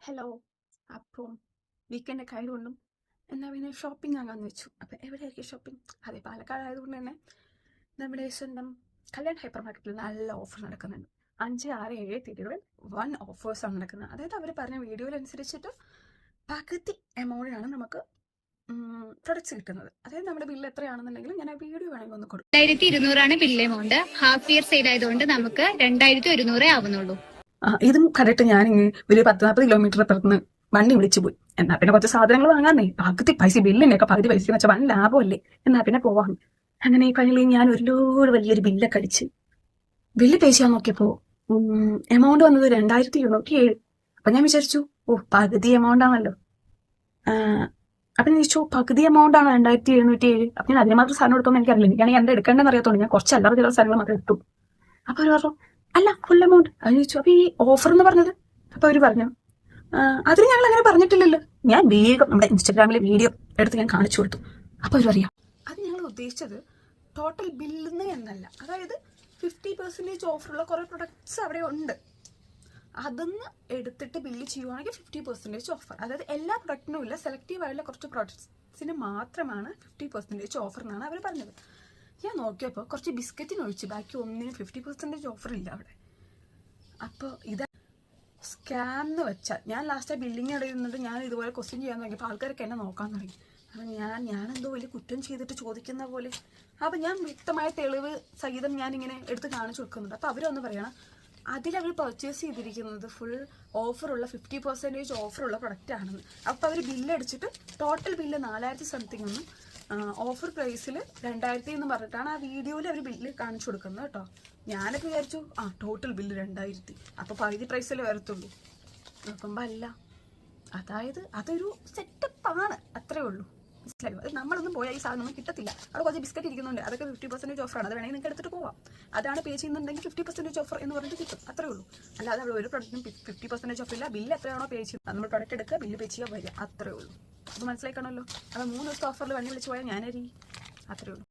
Hello. അപ്പം വീക്കെൻഡൊക്കെ ആയതുകൊണ്ടും എന്നാൽ പിന്നെ ഷോപ്പിംഗ് ആകാമെന്ന് വെച്ചു. അപ്പം എവിടെയായിരിക്കും ഷോപ്പിംഗ്? അതെ, പാലക്കാട് ആയതുകൊണ്ട് തന്നെ നമ്മുടെ സ്വന്തം കല്യാൺ ഹൈപ്പർ മാർക്കറ്റിൽ നല്ല ഓഫർ നടക്കുന്നുണ്ട്. 5, 6, 7 തീയതികളിൽ വൺ ഓഫേഴ്സാണ് നടക്കുന്നത്. അതായത് അവർ പറഞ്ഞ വീഡിയോയിലനുസരിച്ചിട്ട് പകുതി എമൗണ്ടിനാണ് നമുക്ക് പ്രൊഡക്ട്സ് കിട്ടുന്നത്. അതായത് നമ്മുടെ ബില്ല് എത്രയാണെന്നുണ്ടെങ്കിലും ഞാൻ ആ വീഡിയോ വേണമെങ്കിൽ ഒന്ന് കൊടുക്കും. 2200 bill amount. Half year sale ആയതുകൊണ്ട് നമുക്ക് 2100 ആവുന്നുള്ളൂ. ഇതും കണ്ടിട്ട് ഞാൻ ഒരു 10-40 കിലോമീറ്റർ പുറത്തുനിന്ന് വണ്ടി വിളിച്ചു പോയി. എന്നാ പിന്നെ കുറച്ച് സാധനങ്ങൾ വാങ്ങാന്നേ, പകുതി പൈസ ബില്ലിൻ്റെയൊക്കെ പകുതി പൈസ എന്ന് വെച്ചാൽ വൻ ലാഭമല്ലേ, എന്നാ പിന്നെ പോവാം. അങ്ങനെ ഈ പണിയിൽ ഞാൻ ഒരുപാട് വലിയൊരു ബില്ലൊക്കെ അടിച്ച് ബില്ല് പേ ചെയ്യാൻ നോക്കിയപ്പോൾ എമൗണ്ട് വന്നത് 2207. അപ്പം ഞാൻ വിചാരിച്ചു, പകുതി എമൗണ്ട് ആണല്ലോ. അപ്പം ഞാൻ ചോദിച്ചു, പകുതി എമൗണ്ട് ആണ് 2707. അപ്പം ഞാൻ അതിന് മാത്രം സാധനം എടുത്തോന്ന് എനിക്കറിയില്ല. എനിക്കാണെങ്കിൽ എന്താ എടുക്കേണ്ടതെന്ന് അറിയാത്തോണ്ട് ഞാൻ കുറച്ച് അല്ലറ ചില സാധനങ്ങൾ മാത്രം എടുത്തു. അപ്പോൾ അവർ പറഞ്ഞു, അല്ല ഫുൾ എമൗണ്ട്. അത് ചോദിച്ചു, അപ്പോൾ ഈ ഓഫർ എന്ന് പറഞ്ഞത്? അപ്പോൾ അവർ പറഞ്ഞു, അതിന് ഞങ്ങൾ അങ്ങനെ പറഞ്ഞിട്ടില്ലല്ലോ. ഞാൻ വേഗം നമ്മുടെ ഇൻസ്റ്റാഗ്രാമിലെ വീഡിയോ എടുത്ത് ഞാൻ കാണിച്ചു കൊടുത്തു. അപ്പോൾ അവർ പറയാം, അത് ഞങ്ങൾ ഉദ്ദേശിച്ചത് ടോട്ടൽ ബില്ലിന്ന് എന്നല്ല. അതായത് 50% ഓഫറുള്ള കുറേ പ്രൊഡക്ട്സ് അവിടെ ഉണ്ട്. അതൊന്ന് എടുത്തിട്ട് ബില്ല് ചെയ്യുവാണെങ്കിൽ 50% ഓഫർ. അതായത് എല്ലാ പ്രൊഡക്റ്റിനും ഇല്ല, സെലക്റ്റീവ് ആയിട്ടുള്ള കുറച്ച് പ്രൊഡക്ട്സിന് മാത്രമാണ് 50% ഓഫർ എന്നാണ് അവർ പറഞ്ഞത്. ഞാൻ നോക്കിയപ്പോൾ കുറച്ച് ബിസ്ക്കറ്റിനൊഴിച്ച് ബാക്കി ഒന്നിനും 50% ഓഫർ ഇല്ല അവിടെ. അപ്പോൾ ഇത് സ്കാം എന്ന് വെച്ചാൽ ഞാൻ ലാസ്റ്റ് ബില്ലിങ് ഇടയുന്നത് ഞാൻ ഇതുപോലെ ക്വസ്റ്റ്യൻ ചെയ്യാൻ തുടങ്ങിയപ്പോൾ ആൾക്കാരൊക്കെ എന്നെ നോക്കാൻ തുടങ്ങി. അപ്പം ഞാനെന്തോ വലിയ കുറ്റം ചെയ്തിട്ട് ചോദിക്കുന്ന പോലെ. അപ്പം ഞാൻ വ്യക്തമായ തെളിവ് സഹിതം ഞാനിങ്ങനെ എടുത്ത് കാണിച്ചു കൊടുക്കുന്നുണ്ട്. അപ്പോൾ അവരൊന്ന് പറയണം, അതിലവർ പർച്ചേസ് ചെയ്തിരിക്കുന്നത് ഫുൾ ഓഫറുള്ള 50% ഓഫറുള്ള പ്രൊഡക്റ്റ് ആണെന്ന്. അപ്പോൾ അവർ ബില്ലടിച്ചിട്ട് ടോട്ടൽ ബില്ല് 4000 സംതിങ് ഒന്നും ഓഫർ പ്രൈസിൽ 2000 എന്ന് പറഞ്ഞിട്ടാണ് ആ വീഡിയോയിൽ അവർ ബില്ല് കാണിച്ചു കൊടുക്കുന്നത് കേട്ടോ. ഞാനൊക്കെ വിചാരിച്ചു ടോട്ടൽ ബില്ല് 2000, അപ്പോൾ പകുതി പ്രൈസിൽ വരത്തുള്ളൂ. നോക്കുമ്പോൾ അല്ല. അതായത് അതൊരു സെറ്റപ്പാണ്, അത്രേ ഉള്ളൂ. മനസ്സിലായോ? അത് നമ്മളൊന്നും പോയാൽ ഈ സാധനമൊന്നും കിട്ടത്തില്ല. അവിടെ കുറച്ച് ബിസ്ക്കറ്റ് ഇരിക്കുന്നുണ്ട്, അതൊക്കെ 50% ഓഫറാണ്. അത് വേണമെങ്കിൽ നിങ്ങൾക്ക് എടുത്തിട്ട് പോവാം. അതാണ് പേ ചെയ്യുന്നുണ്ടെങ്കിൽ 50% ഓഫർ എന്ന് പറഞ്ഞിട്ട് കിട്ടും, അത്രേ ഉള്ളൂ. അല്ലാതെ അവിടെ ഒരു പ്രൊഡക്റ്റിനും 50% ഓഫ് ഇല്ല. ബില്ല് എത്രയാണോ പേ ചെയ്യുന്നത്, നമ്മൾ പ്രൊഡക്റ്റ് എടുക്കുക, ബില്ല് പേ ചെയ്യുക, വരിക, അത്രേ ഉള്ളൂ. അത് മനസ്സിലാക്കണമല്ലോ. അപ്പോൾ 3 ദിവസത്തെ ഓഫറിൽ വണ്ടി വിളിച്ച് പോയാൽ ഞാനരി, അത്രേ ഉള്ളൂ.